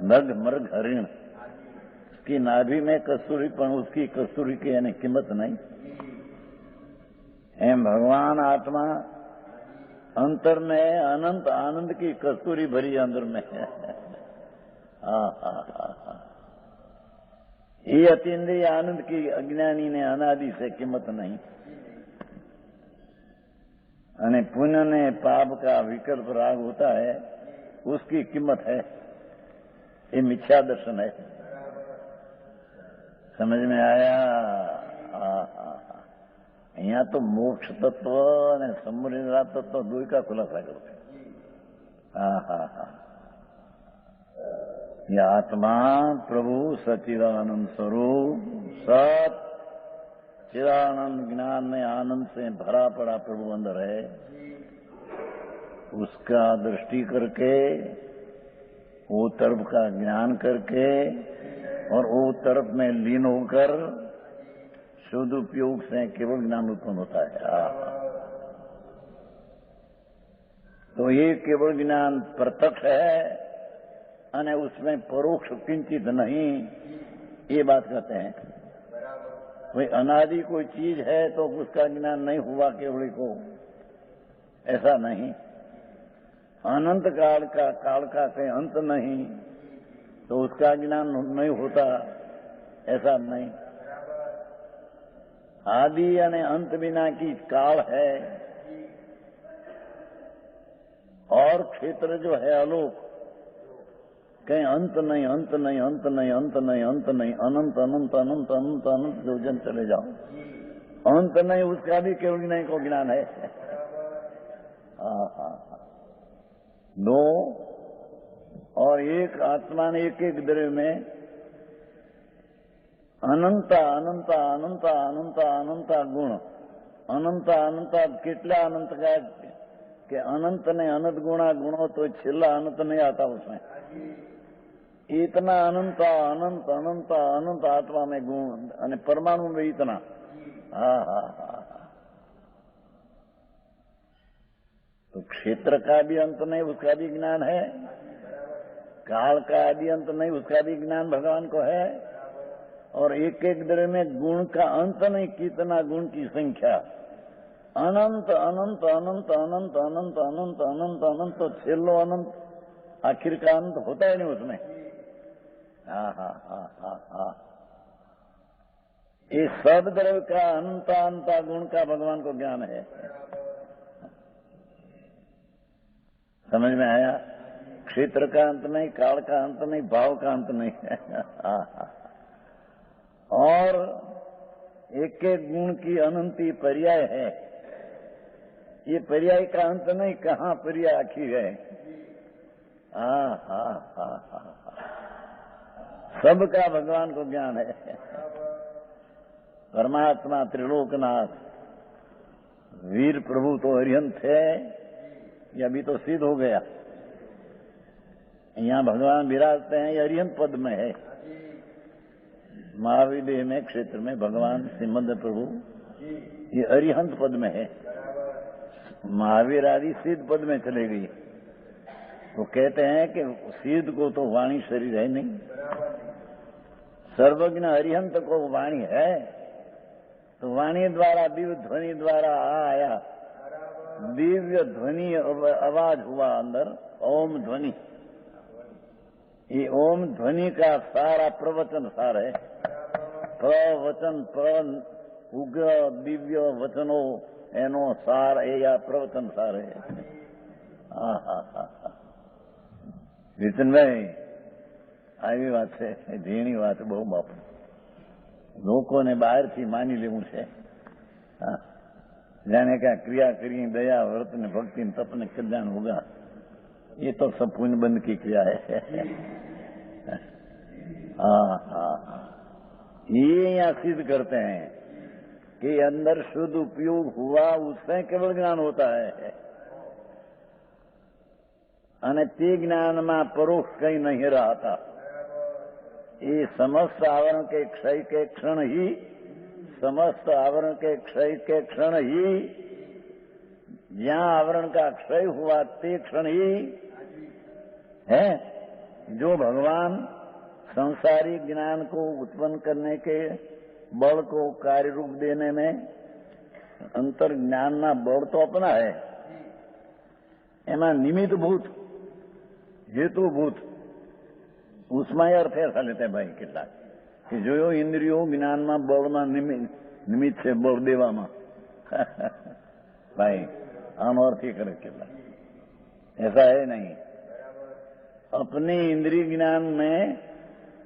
मृग मृग हरिण, उसकी नाभि में कस्तूरी, पर उसकी कस्तूरी की यानी कीमत नहीं। एम भगवान आत्मा अंतर में है, अनंत आनंद की कस्तूरी भरी अंदर में है। ये अतीन्द्रिय आनंद की अज्ञानी ने अनादि से कीमत नहीं। અને पुण्य ने पाप का विकल्प राग होता है, उसकी कीमत है। ये मिथ्या दर्शन है। समझ में आया? અહીંયા તો મોક્ષ તત્વ અને સમૃદ્ધિ તત્વ દુઈ કા ખુલાસા કરો। ये आत्मा प्रभु सच्चिदानंद स्वरूप सत चिदानंद ज्ञान में आनंद से भरा पड़ा प्रभु अंदर है। उसका दृष्टि करके, वो तरफ का ज्ञान करके और वो तरफ में लीन होकर शुद्ध उपयोग से केवल ज्ञान उत्पन्न होता है। तो ये केवल ज्ञान प्रत्यक्ष है અને उसमें परोक्ष किंचित नहीं, ये बात कहते हैं। भाई अनादि कोई चीज है तो उसका ज्ञान नहीं हुआ केवल को, ऐसा नहीं। अनंत काल का कोई अंत नहीं तो उसका ज्ञान नहीं होता, ऐसा नहीं। आदि यानी अंत बिना की काल है, और क्षेत्र जो है आलोक, कहीं अंत नहीं, अंत नहीं, अंत नहीं, अंत नहीं, अंत नहीं, अनंत अनंत अनंत अनंत अनंत योजन चले जाओ, अंत नहीं, उसका भी केवल नहीं को ज्ञान है। दो और एक आत्मा ने एक एक द्रव्य में अनंत अनंत अनंत अनंत अनंत गुण, अनंत अनंत कितला अनंत का कि अनंत ने अनंत गुणा गुणो तो छिल्ला अनंत नहीं आता उसमें। इतना अनंत अनंत अनंत अनंत आत्मा में गुण और परमाणु में इतना। तो क्षेत्र का भी अंत नहीं, उसका भी ज्ञान है। काल का भी अंत नहीं, उसका भी ज्ञान भगवान को है। और एक एक द्रव्य में गुण का अंत नहीं, कितना गुण की संख्या, अनंत अनंत अनंत अनंत अनंत अनंत अनंत अनंत, तो छेल्लो अनंत, आखिर का अंत होता है नहीं उसमें। इस सब द्रव्य का अनंत अनंत गुण का भगवान को ज्ञान है। समझ में आया? क्षेत्र का अंत नहीं, काल का अंत नहीं, भाव का अंत नहीं है। और एक एक गुण की अनंती पर्याय है। ये पर्याय का अंत नहीं, कहाँ पर्याय आखिर है। सबका भगवान को ज्ञान है। परमात्मा त्रिलोकनाथ वीर प्रभु तो अरिहंत है, ये अभी तो सिद्ध हो गया। यहाँ भगवान विराजते हैं, ये अरिहंत पद में है। महावीर में क्षेत्र में भगवान श्रीमद प्रभु ये अरिहंत पद में है। महावीर आदि सिद्ध पद में चले गई। वो कहते हैं कि सिद्ध को तो वाणी शरीर है नहीं, सर्वज्ञ अरिहंत को वाणी है, तो वाणी द्वारा दिव्य ध्वनि द्वारा आया, दिव्य ध्वनि आवाज हुआ अंदर, ओम ध्वनि। ये ओम ध्वनि का सारा प्रवचन सार है। प्रवचन उग्र दिव्य वचनो एनो सार है, या प्रवचन सार है। નીતિનભાઈ આવી વાત છે, ઝીણી વાત બહુ બાપુ, લોકોને બહારથી માની લેવું છે। જાણે કે આ ક્રિયા કરી દયા વ્રત ને ભક્તિ ને તપ ને कल्याण होगा, ये तो सब पुण्य बंद की क्रिया है। ये यहाँ सिद्ध करते हैं कि अंदर शुद्ध उपयोग हुआ, उससे केवल ज्ञान होता है। અને તે જ્ઞાનમાં પરોક્ષ કઈ नहीं रहता। ये समस्त आवरण के क्षय के क्षण ही, समस्त आवरण के क्षय के क्षण ही, जहां आवरण का क्षय हुआ ते क्षण ही है जो भगवान संसारी ज्ञान को उत्पन्न करने के बल को कार्य रूप देने में अंतर ज्ञानना बल तो अपना है, एमा निमित्त भूत हेतुभूत उसमें अर्थ ऐसा लेते हैं भाई કેટલાક कि जो इंद्रियों ज्ञान में बल में निमित्त से बल देवा में भाई आनो अर्थ ही करे કેટલાક ऐसा है नहीं। अपने इंद्रिय ज्ञान में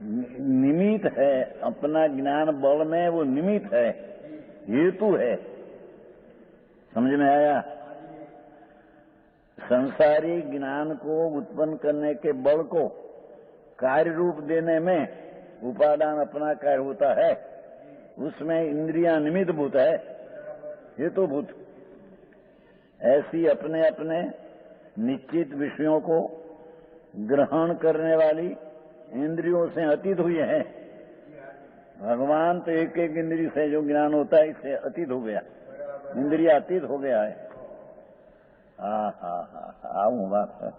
निमित्त है, अपना ज्ञान बल में वो निमित्त है, हेतु है। समझ में आया? संसारी ज्ञान को उत्पन्न करने के बल को कार्य रूप देने में उपादान अपना कार्य होता है, उसमें इंद्रियां निमित्त भूत है, हेतुभूत। ऐसी अपने अपने निश्चित विषयों को ग्रहण करने वाली इंद्रियों से अतीत हुई है। भगवान तो एक एक इंद्रिय से जो ज्ञान होता है इससे अतीत हो गया, इंद्रिय अतीत हो गया है। आऊं बात है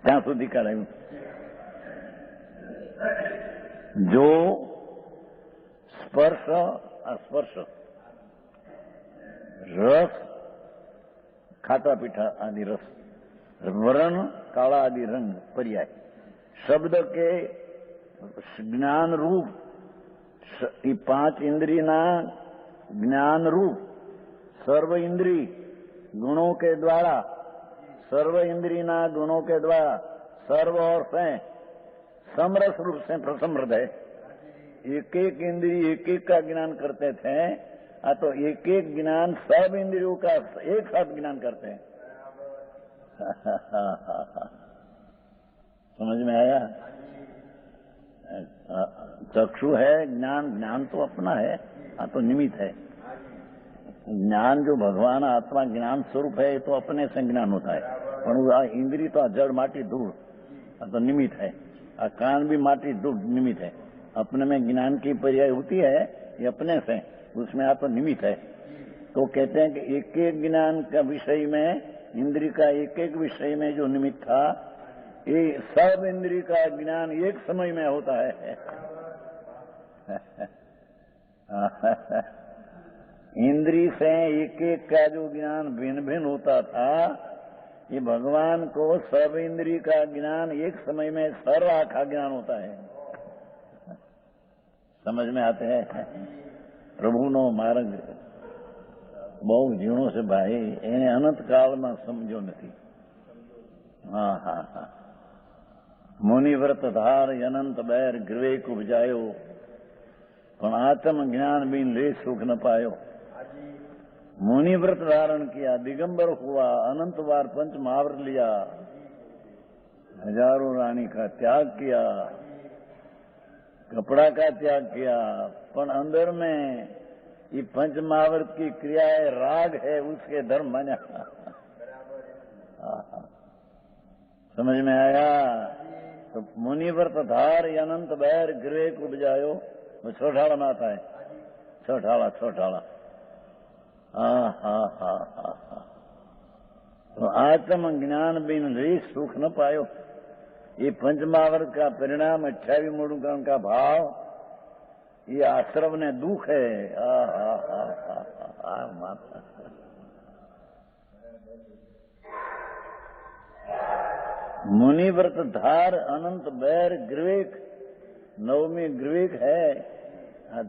क्या સુધી કરાયું जो स्पर्श अस्पर्श रस खाटा पीठा आदि रस, वर्ण काला आदि रंग पर्याय शब्द के ज्ञान रूप 5 इंद्रिय ना ज्ञान रूप सर्व इंद्रिय गुणों के द्वारा, सर्व इंद्रिय ना गुणों के द्वारा सर्व और से समरस रूप से प्रसमृत है। एक एक इंद्रिय एक एक का ज्ञान करते थे, तो एक एक ज्ञान सब इंद्रियों का एक साथ ज्ञान करते हैं। समझ में आया? चक्षु है, ज्ञान ज्ञान तो अपना है, तो निमित्त है। ज्ञान जो भगवान आत्मा ज्ञान स्वरूप है तो अपने से ज्ञान होता है, पर इंद्रिय तो जड़ माटी धूल तो निमित्त है। कान भी माटी धूल निमित्त है। अपने में ज्ञान की पर्याय होती है ये अपने से, उसमें तो निमित्त है। तो कहते हैं कि एक एक ज्ञान का विषय में इंद्रिय का एक एक विषय में जो निमित्त था, ये सब इंद्रिय का ज्ञान एक समय में होता है। इंद्रिय से एक एक का जो ज्ञान भिन्न भिन्न होता था, ये भगवान को सब इंद्रिय का ज्ञान एक समय में सर्व आखा ज्ञान होता है। समझ में आते हैं? प्रभु नो मार्ग बहु जीवनों से भाई એને अनंत काल में समझो नहीं। हाँ मुनिव्रत धार अनंत बैर गृहे उपजायो, पण आत्म ज्ञान बिन ले सुख न पायो। मुनिव्रत धारण किया, दिगंबर हुआ, अनंत बार पंच महाव्रत लिया, हजारों रानी का त्याग किया, कपड़ा का त्याग किया, पर अंदर में ये पंच महाव्रत की क्रियाएं राग है, उसके धर्म बना। समझ में आया? तो मुनिव्रत धार अनंत बैर गृह को उपजायो, वो छोटाला में आता है। छोटाला तो आत्म ज्ञान बिन रे सुख न पायो। ये पंचमावर्त का परिणाम 28 मूढ़करण का भाव, ये आश्रम ने दुख है। माता मुनिव्रत धार अनंत बैर ग्रीवेक, 9वीं ग्रीवेक है।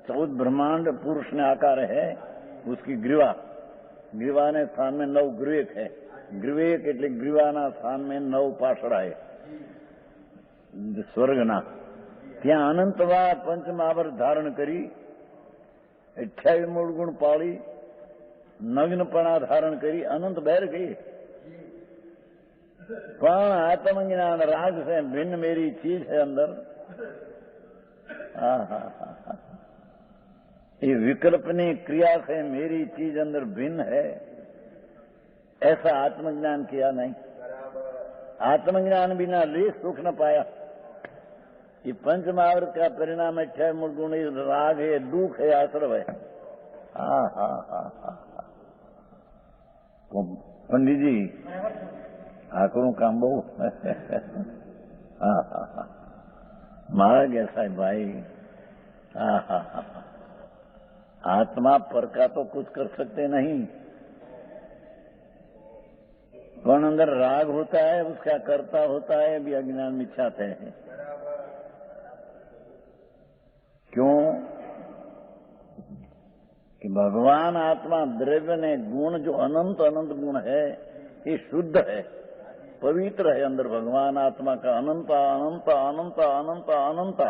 14 ब्रह्मांड पुरुष ने आकार है, उसकी ग्रीवा, ग्रीवा ने स्थान में 9 ग्रीवेक है। ग्रीवेक એટલે ગ્રીવાના સ્થાન में 9 પાસડા है સ્વર્ગના। ત્યાં અનંતવાર પંચમહાવર ધારણ કરી 28 મૂળ ગુણ પાળી નગ્નપણા ધારણ કરી અનંત બહાર ગઈ। પણ આત્મજ્ઞાન રાગ से भिन्न मेरी चीज है अंदर। ये विकल्पनी क्रिया से मेरी चीज अंदर भिन्न है, ऐसा आत्मज्ञान किया नहीं। आत्मज्ञान बिना ले सुख न पाया। ये पंचमहावर्त का परिणाम है 6 मूल गुण, राग है, दुख है, आश्रव है। पंडित जी, આકરું કામ બહુ હા હા હા મારા ગયા સાહેબ ભાઈ हाँ हाँ हाँ आत्मा पर का तो कुछ कर सकते नहीं, कौन अंदर राग होता है उसका कर्ता होता है भी अज्ञान मिथ्याते है। क्यों कि भगवान आत्मा द्रव्य ने गुण जो अनंत अनंत गुण है ये शुद्ध है, पवित्र है। अंदर भगवान आत्मा का अनंत अनंत अनंत अनंत अनंत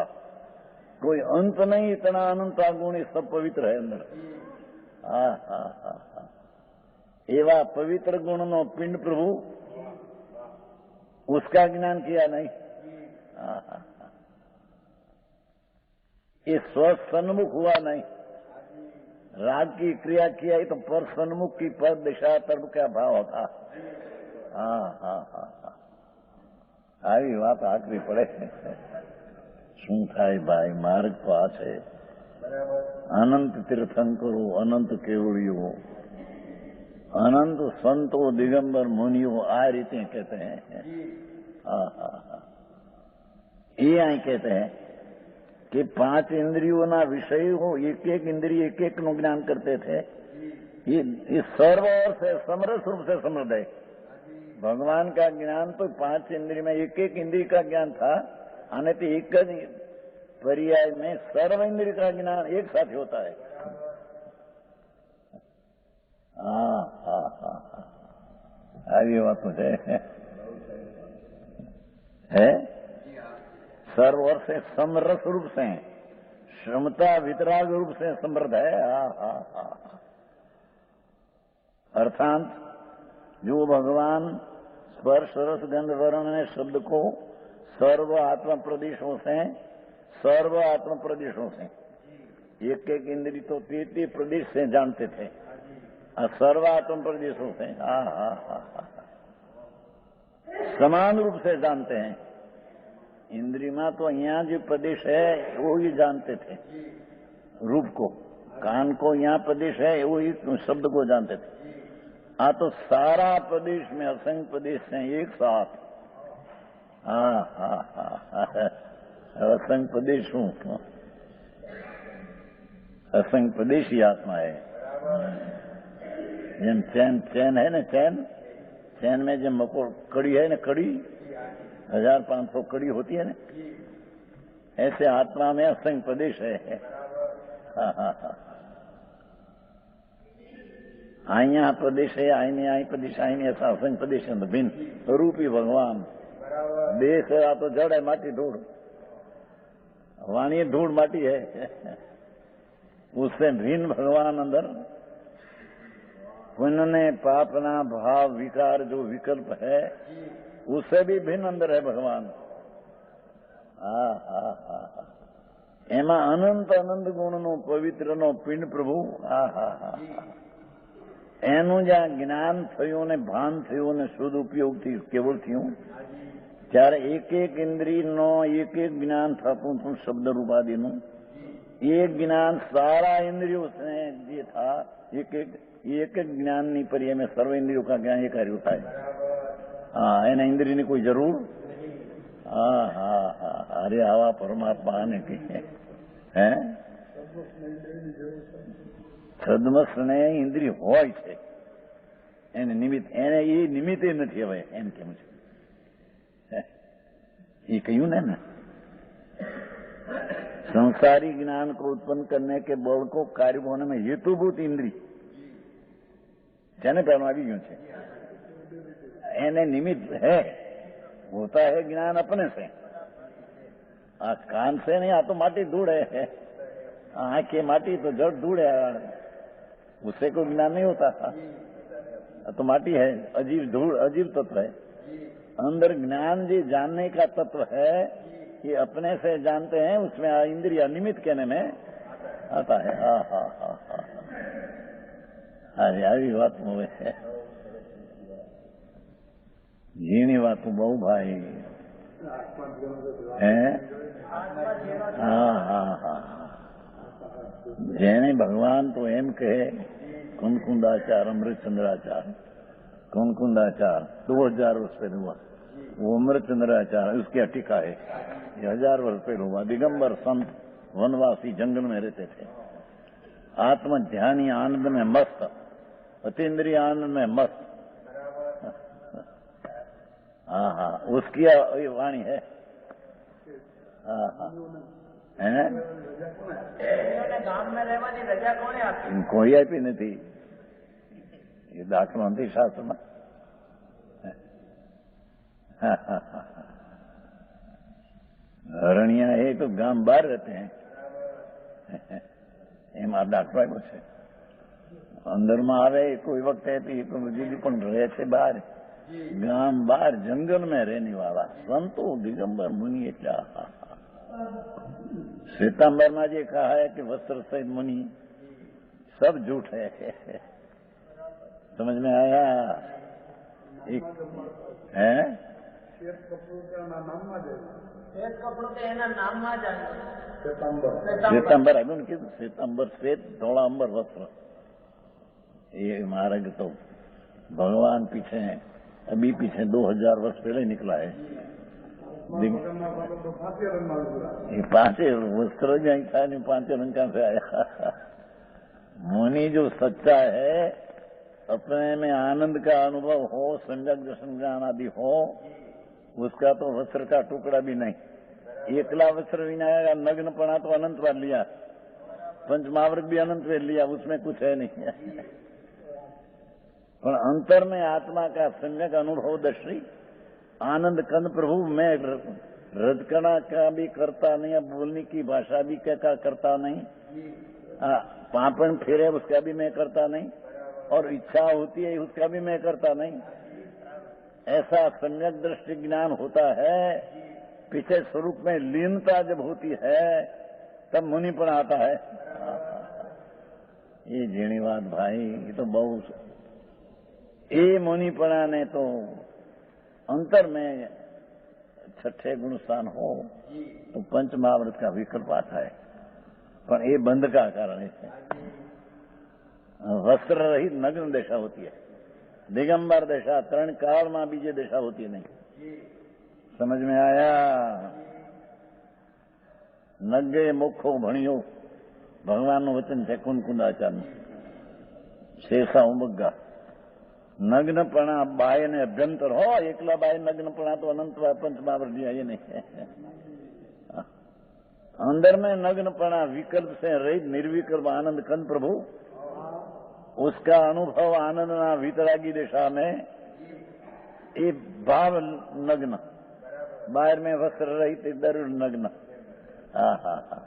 कोई अंत नहीं, इतना अनंत गुण सब पवित्र है अंदर। हा हा हा हा एवा पवित्र गुण नो पिंड प्रभु उसका ज्ञान किया नहीं। हा हा हा ये स्वसन्मुख हुआ नहीं, राग की क्रिया किया तो पर सन्मुख की पर दिशा तरफ क्या भाव होता। हाँ हाँ हाँ हाँ આવી વાત આકરી પડે શું થાય ભાઈ, માર્ગ તો આ છે અનંત તીર્થંકરો અનંત કેવળીઓ अनंत संतो दिगंबर मुनियों आ रीते कहते हैं। हाँ हाँ हाँ ये आई कहते हैं कि 5 इंद्रियों ना विषय हो, एक एक इंद्रिय एक एक नु ज्ञान करते थे। ये सर्व और से समरस रूप से समृद्ध है। भगवान का ज्ञान तो 5 इंद्रिय में एक एक इंद्रिय का ज्ञान था, आने तो एक ही पर्याय में सर्व इंद्रिय का ज्ञान एक साथ होता है। हाँ हाँ हाँ हाँ આવી વાતો है सर्व और से समरस रूप से क्षमता वितराग रूप से समृद्ध है। हाँ हाँ हाँ अर्थात जो भगवान स्पर्श रस गंध वर्ण ने शब्द को सर्व आत्म प्रदेशों से एक एक इंद्रिय तो 33 प्रदेश से जानते थे, सर्वात्म प्रदेशों से हाँ हाँ हाँ हाँ समान रूप से जानते हैं। इंद्रिय में तो यहाँ जो प्रदेश है वो ही जानते थे रूप को, कान को यहाँ प्रदेश है वो ही शब्द को जानते थे। हाँ तो सारा प्रदेश में असंख्य प्रदेश हैं एक साथ। हाँ हाँ हाँ असंख्य प्रदेश हूँ, असंख्य प्रदेश ही आत्मा है। જેમ ચેન है ना, चैन में जो मकोड़ कड़ी है ना, कड़ी 1500 कड़ी होती है ना, ऐसे आत्मा में असंख्य प्रदेश है। हाँ हाँ हाँ आइया प्रदेश है, आईने आई प्रदेश आईने ऐसा असंख्य प्रदेश है। भिन्न रूपी भगवान देश है, आ तो जड़ है माटी धूड़, वाणी धूड़ माटी है, उससे भिन्न भगवान अंदर पुण्य पापना भाव विकार जो विकल्प है उससे भी भिन्न अंदर है भगवान। हा हा हा एमा अनंत अनंत गुण नो पवित्र नो पिंड प्रभु। हा हा हा एनु ज्યાં જ્ઞાન થયું ને ભાન થયું ને શુદ્ધ ઉપયોગથી કેવળ થયું ત્યારે એક એક ઇન્દ્રિયનો એક એક જ્ઞાન થતું હતું શબ્દ રૂપાદીનું। एक ज्ञान सारा इंद्रियों से ये था, एक ज्ञान नहीं पर में सर्व इंद्रियों का ज्ञान ये कार्य होता है। हाँ एना इंद्रिय ने कोई जरूर। हाँ हाँ हाँ अरे आवा परमात्मा ने की है સદમસ ને ઇન્દ્રિય હોય છે એને નિમિત્ત, એને એ નિમિત્તે નથી હવે એમ કેમ છે એ કહ્યું ને संसारी ज्ञान को उत्पन्न करने के बल को कार्य होने में हेतुभूत इंद्रिय જેને પહેલું આવી ગયું છે એને નિમિત્ત है, होता है ज्ञान अपने से। कान से नहीं, आ तो माटी धूड़ है, आंख की माटी तो जड़ धूड़ है, उससे कोई ज्ञान नहीं होता। तो माटी है, अजीब धूड़ अजीब तत्व है। अंदर ज्ञान जी जानने का तत्व है ये अपने से जानते हैं, उसमें इंद्रिया निमित्त कहने में आता है। हाँ हाँ हाँ हाँ अरे આવી વાત હવે ઝીણી વાતો બહુ ભાઈ હે। હા હા હા જેને ભગવાન તો એમ કહે કુંદકુંદાચાર અમૃતચંદ્રાચાર कुंकुंदाचार 2000 वर्ष पहले हुआ, वो अमृतचंद्राचार्य उसकी टीका है, ये 1000 वर्ष पहले हुआ। दिगंबर संत वनवासी जंगल में रहते थे, आत्म ध्यानी आनंद में मस्त, अतीन्द्रिय आनंद में मस्त। हाँ हाँ, उसकी वाणी है। हाँ हाँ, है ગામ में રહેવાની રજા કોણે આપી? કોઈ આપી નથી, એ દાખલો નથી શાસ્ત્રમાં। હરણિયા એ તો ગામ બહાર रहते हैं, એમાં દાખલો આવ્યો છે। અંદરમાં આવે કોઈ વખતે એ તો હજી પણ રહે છે બહાર, ગામ બહાર જંગલ में रहने वाला संतो दिगंबर मुनि। એટલે श्वेतांबर में जो कहा है कि वस्त्र सहित मुनि, सब झूठ है। समझ में आया? एक है શ્વેત કપડું કે એના નામમાં જ આવ્યું, શ્વેત કપડું કે એના નામમાં જ આવ્યું, श्वेतांबर આવ્યું ને, કીધું श्वेतांबर श्वेत धोला अंबर वस्त्र। ये मार्ग तो भगवान पीछे अभी पीछे 2000 वर्ष पहले निकला है। ये 5 वस्त्र जो था, 5 रंग कहां से आया? मुनि जो सच्चा है, अपने में आनंद का अनुभव हो, संजक दर्शन ज्ञान आदि हो, उसका तो वस्त्र का टुकड़ा भी नहीं। एकला वस्त्र विनाया नग्नपना तो अनंत बार लिया, पंचमावृत भी अनंत बार लिया, उसमें कुछ है नहीं। पर अंतर में आत्मा का संजक अनुभव दृष्टि आनंद कंद प्रभु, मैं रजकणा का भी करता नहीं, बोलने की भाषा भी क्या करता नहीं, पापन फिरे उसका भी मैं करता नहीं, और इच्छा होती है उसका भी मैं करता नहीं। ऐसा सम्यक दृष्टि ज्ञान होता है, पीछे स्वरूप में लीनता जब होती है तब मुनिपन आता है। ये झीणी बात भाई, ये तो बहुत, ये मुनिपना ने तो अंतर में 6ठे गुण स्थान हो तो पंच महाव्रत का विकल्प आता है, पर ये बंध का कारण है। वस्त्र रहित नग्न दशा होती है, दिगंबर दशा, 3 काल में बीजे दशा होती नहीं। समझ में आया? नगे मुखो भणियो, भगवान वचन है कुंकुंदाचार्य, शेषा उमग्गा। नग्नपणा बाय ने अभ्यंतर हो, एकला बाय नग्नपणा तो अनंत पंचमावर दिया, ये नहीं है। अंदर में नग्नपणा विकल्प से रहित निर्विकल्प आनंद कंद प्रभु, उसका अनुभव आनंद ना वितरागी दिशा में, ये भाव नग्न, बाहर में वस्त्र रहित इधर नग्न। हा हा हा,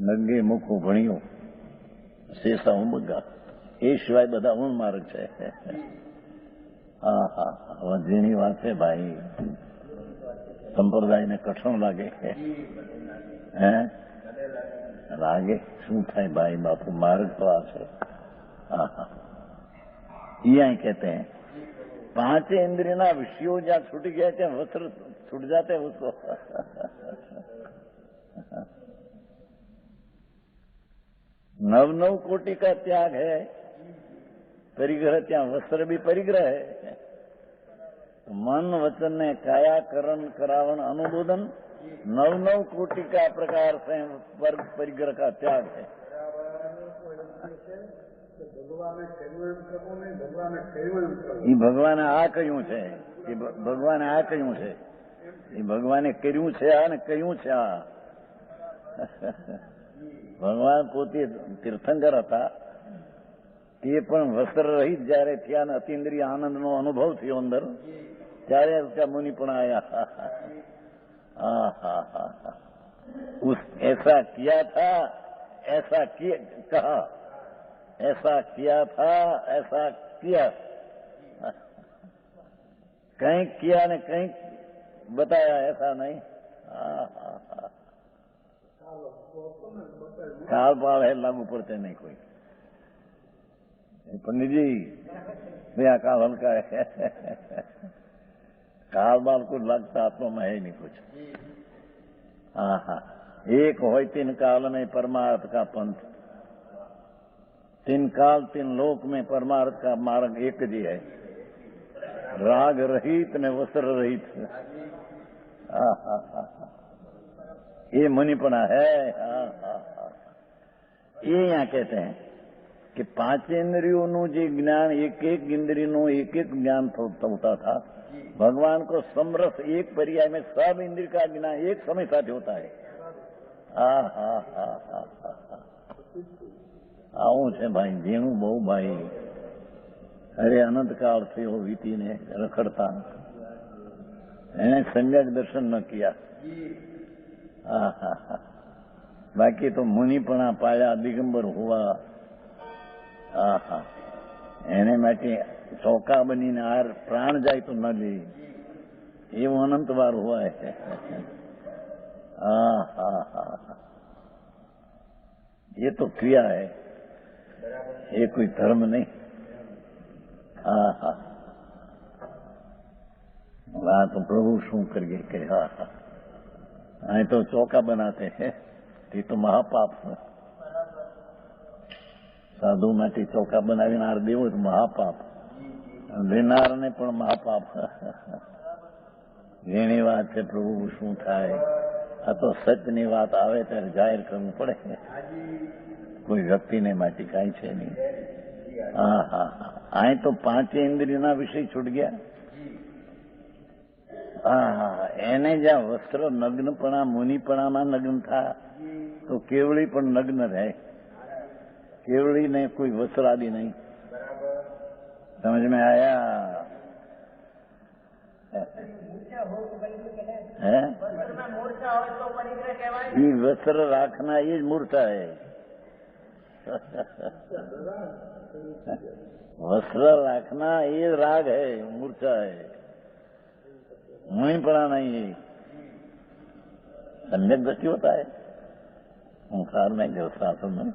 नंगे मुखो भणियो, शेषा उमग्गा, એ સિવાય બધા ઊણ માર્ગ છે। હા હા, જેની વાત છે ભાઈ, સંપ્રદાયને કઠણ લાગે, હે લાગે, શું થાય ભાઈ બાપુ, માર્ગ તો આ છે। હા હા, यहाँ कहते हैं 5 इंद्रियों विषयों जहाँ छूट गया क्या वस्त्र छूट जाते हैं उसको। नव कोटि का त्याग है, परिग्रह, त्या वस्त्र भी परिग्रह है। मन वचन ने कायाकरण करावन अनुमोदन 9 कोटि का प्रकार से परिग्रह का त्याग है। भगवान आ क्यों छे, भगवान आ क्यों छे, भगवाने कर्યું છે આ ને કહ્યું છે આ। ભગવાન પોતે તીર્થંકર હતા, તે પણ વસ્ત્ર રહિત જયારે થયા ને અતિન્દ્રિય આનંદનો અનુભવ થયો અંદર, ત્યારે उसका मुनि पण आया। हाँ हाँ हाँ हाँ, उस ऐसा किया था, ऐसा किया कहा, ऐसा किया था, ऐसा किया, कहीं किया ने कहीं बताया, ऐसा नहीं। हाँ हाँ हाँ, काल पाल है, लागू पड़ते नहीं कोई। पंडित जी मेरा काल हल्का है, काल बाल को लगता आत्मा में है नहीं कुछ। हाँ हाँ, एक हो 3 काल में परमार्थ का पंथ, तीन काल तीन लोक में परमार्थ का मार्ग एक जी है, राग रहित ने वस्त्र रहित। ये मुनिपना है। ये यहाँ कहते हैं कि पांच इंद्रियों जे ज्ञान एक एक इंद्रियों एक एक ज्ञान होता था, भगवान को समरस एक पर्याय में सब इंद्रिय का ज्ञान एक समय साथ होता है। આવું છે ભાઈ, ઝીણું બહુ ભાઈ. અરે અનંતકાળ થયો વીતીને રખડતા, એને सम्यक दर्शन न किया. बाकी तो मुनिपणा पाया, दिगंबर हुआ. એને માટે ચોકા બનીને આર પ્રાણ જાય તો ન લે, એવું અનંત વાર હોય. ये तो क्रिया है, ये कोई धर्म नहीं. तो प्रभु शू करिए कि અહીં તો ચોકા બનાતે હે, તે તો મહાપાપ છે. સાધુ માટે ચોકા બનાવીને આર દેવો તો મહાપાપ, લેનારને પણ મહાપાપ. જેની વાત છે પ્રભુ શું થાય, આ તો સચની વાત આવે ત્યારે જાહેર કરવું પડે, કોઈ વ્યક્તિને માટે કાંઈ છે નહીં. અહીં તો પાંચે ઇન્દ્રિયના વિષય છૂટ ગયા. એને જ્યાં વસ્ત્ર નગ્નપણા મુનિપણામાં નગ્ન થા તો કેવળી પણ નગ્ન રહે. केवड़ी ने कोई वस्त्र आदि नहीं. समझ में आया है? ये वस्त्र राखना ये मूर्छा है. वस्त्र राखना ये राग है, मूर्छा है, मुनि पड़ा नहीं है. सम्यक दृष्टि होता है संसार में, जो शास्त्र में.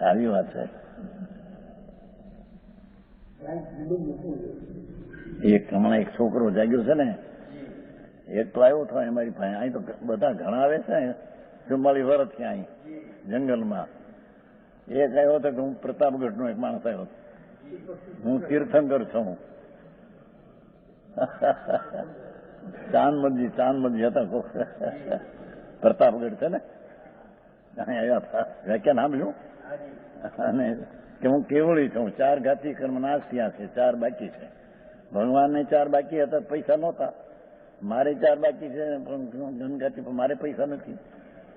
આવી વાત છે. હમણાં એક છોકરો જાગ્યો છે ને, એક તો આવ્યો હતો અમારી પાસે. અહીં તો બધા ઘણા આવે છે, 44 વર્ષથી અહીં જંગલમાં. એક આવ્યો હતો કે હું પ્રતાપગઢનો એક માણસ આવ્યો હતો, હું તીર્થંકર છું. ચાંદમજી હતા, પ્રતાપગઢ છે ને, આવ્યા હતા. વ્યાખ્યાન સાંભળ્યું અને કે હું કેવળી છું, 4 ઘાતી કર્મ નાશ થયા છે, 4 બાકી છે. ભગવાનને 4 બાકી હતા, પૈસા નહોતા. મારે 4 બાકી છે પણ ધનઘાતી, પણ મારે પૈસા નથી.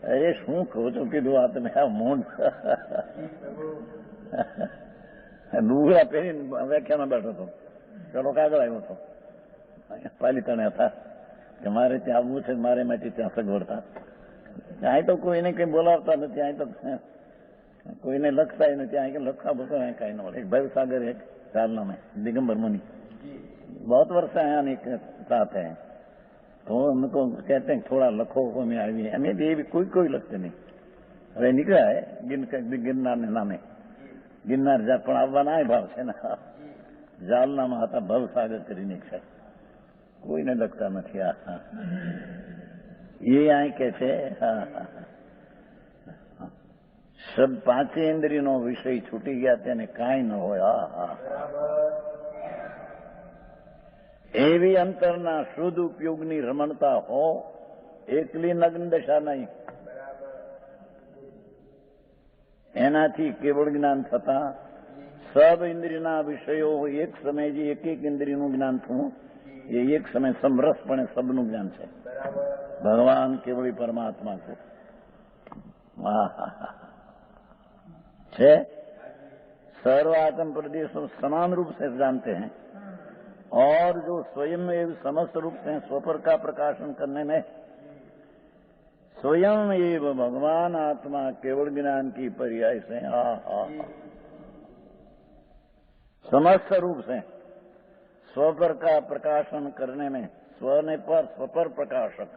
અરે શું કહો છો, કીધું આ તમે આ મૂંઢ. ડુંગરા પહેરીને વ્યાખ્યામાં બેઠો હતો, ચલો કાગળ આવ્યો હતો, પાલિતાણે હતા કે મારે ત્યાં આવવું છે, મારે માટે ત્યાં સગવડતા. અહીં તો કોઈને કઈ બોલાવતા નથી, અહીં તો કોઈને લખતા નથી. અહીં લખા બોલતા કઈ ન बोले. एक भवसागर है जालना में, दिगंबर मुनि बहुत वर्ष आया नहीं साथ है. तो हमको कहते हैं थोड़ा लखो को में આવી. અમે भी कोई લખते नहीं. હવે નીકળ્યા હે ગિરનાર ને નામે. ગિરનાર જા પણ આવવાના ભાવ છે ને. જાલનામાં હતા, ભવસાગર કરીને છે, કોઈને લખતા નથી. ये यहाँ कैसे सब 5 इंद्रियों विषय छूटी गया तेने काई न होया. एवी अंतરના શુદ્ધ ઉપયોગની રમણતા હો, એકલી નગ્ન દશા નહીં. એનાથી કેવળ જ્ઞાન થતા સબ ઇન્દ્રિયના વિષયો એક સમય જે એક એક ઇન્દ્રિયનું જ્ઞાન થવું, એ એક સમય સમરસપણે સબનું જ્ઞાન છે. भगवान केवल परमात्मा को छे सर्व आत्म प्रदेश समान रूप से जानते हैं, और जो स्वयं एवं समस्त रूप से स्वपर का प्रकाशन करने में स्वयं एवं भगवान आत्मा केवल ज्ञान की पर्याय से समस्त रूप से स्वपर का प्रकाशन करने में, स्व ने पर स्वपर प्रकाशक,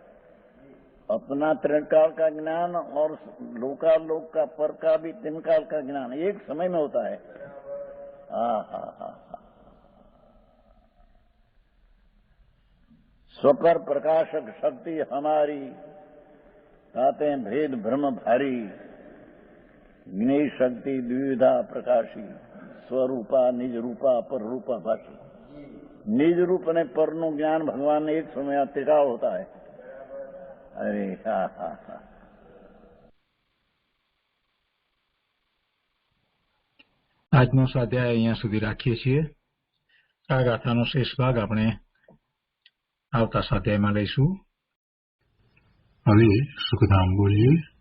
अपना त्रिकाल का ज्ञान और लोकालोक का पर का भी 3 काल का ज्ञान एक समय में होता है. स्वपर प्रकाशक शक्ति हमारी, कहते हैं भेद भ्रम भारी. જ્ઞેય શક્તિ દ્વિવિધા પ્રકાશી સ્વરૂપા નિજ રૂપા પરરૂપા ભાષી. निज रूप અને પરનું જ્ઞાન ભગવાન એક સમય टिकाव होता है. अरे હા હા હા. આજનો સ્વાધ્યાય અહીંયા સુધી રાખીએ છીએ. આ ગાથાનો શેષ ભાગ આપણે આવતા સ્વાધ્યાયમાં લઈશું. હવે સુખધામ બોલીએ.